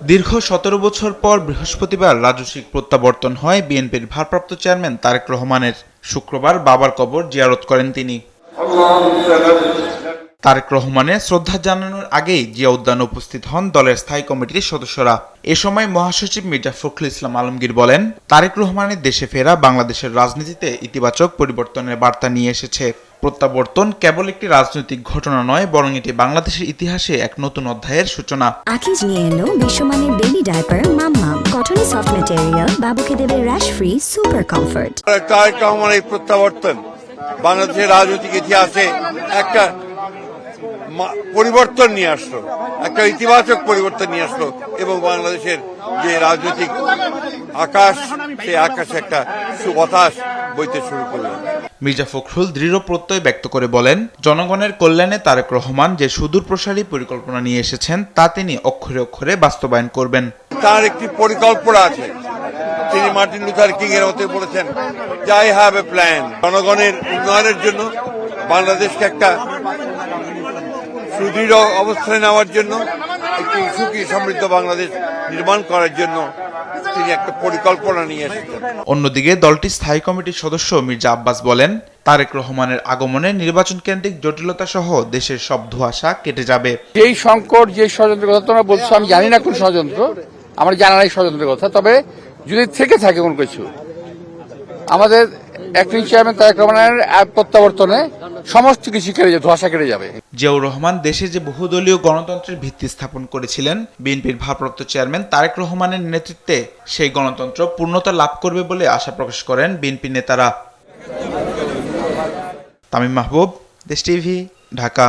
দীর্ঘ ১৭ বছর পর বৃহস্পতিবার রাজস্বিক প্রত্যাবর্তন হয় বিএনপির ভারপ্রাপ্ত চেয়ারম্যান তারেক রহমানের। শুক্রবার বাবার কবর জিয়ারত করেন তিনি। তারেক রহমানের শ্রদ্ধা জানানোর আগেই জিয়া উদ্যানে উপস্থিত হন দলের স্থায়ী কমিটির সদস্যরা। এ সময় মহাসচিব মির্জা ফখরুল ইসলাম আলমগীর বলেন, তারেক রহমানের দেশে ফেরা বাংলাদেশের রাজনীতিতে ইতিবাচক পরিবর্তনের বার্তা নিয়ে এসেছে। প্রত্যাবর্তন কেবল একটি রাজনৈতিক ঘটনা নয়, বরং এটি বাংলাদেশের ইতিহাসে এক নতুন অধ্যায়ের সূচনা। আকিজ নিয়ে এলো বিশ্বমানের বেবি ডায়াপার মাম্মাম, কটনে সফট ম্যাটেরিয়াল, বাবুকে দেবে rash free super comfort. Tarek রহমানের এই প্রত্যাবর্তন বাংলাদেশের রাজনৈতিক ইতিহাসে একটা পরিবর্তন নিয়ে আসলো, একটা ইতিবাচক পরিবর্তন নিয়ে আসলো এবং বাংলাদেশের যে রাজনৈতিক আকাশ, সেই আকাশে একটা সুবাতাস বইতে শুরু করলো। মির্জা ফখরুল দৃঢ় প্রত্যয় ব্যক্ত করে বলেন, জনগণের কল্যাণে তারেক রহমান যে সুদূর প্রসারী পরিকল্পনা নিয়ে এসেছেন তা তিনি অক্ষরে অক্ষরে বাস্তবায়ন করবেন। তার একটি পরিকল্পনা আছে। তিনি মার্টিন লুথার কিং এর মতে বলেছেন যে আই হ্যাভ এ প্ল্যান। জনগণের উন্নয়নের জন্য, বাংলাদেশকে একটা সুদৃঢ় অবস্থানে নেওয়ার জন্য, একটি সুখী সমৃদ্ধ বাংলাদেশ নির্মাণ করার জন্য তিনি একটা পরিকল্পনা নিয়ে এসেছেন। অন্যদিকে দলটির স্থায়ী কমিটির সদস্য মির্জা আব্বাস বলেন, তারেক রহমানের আগমনে নির্বাচন কেন্দ্রিক জটিলতা সহ দেশের সব ধোঁয়াশা কেটে যাবে। যেই সংকট, যে ষড়যন্ত্রের কথা তোমরা বলছো, আমি জানি না কোন ষড়যন্ত্র, আমার জানা নাই ষড়যন্ত্রের কথা। তবে যদি থেকে থাকে কোন কিছু, আমাদের অ্যাক্টিং চেয়ারম্যান তারেক রহমানের প্রত্যাবর্তনে সমস্ত কিছু কেটে যাবে, ধোঁয়াশা কেটে যাবে। জিয়াউর রহমান দেশে যে বহুদলীয় গণতন্ত্রের ভিত্তি স্থাপন করেছিলেন, বিএনপির ভারপ্রাপ্ত চেয়ারম্যান তারেক রহমানের নেতৃত্বে সেই গণতন্ত্র পূর্ণতা লাভ করবে বলে আশা প্রকাশ করেন বিএনপি নেতারা। তামিম মাহবুব, দেশ টিভি, ঢাকা।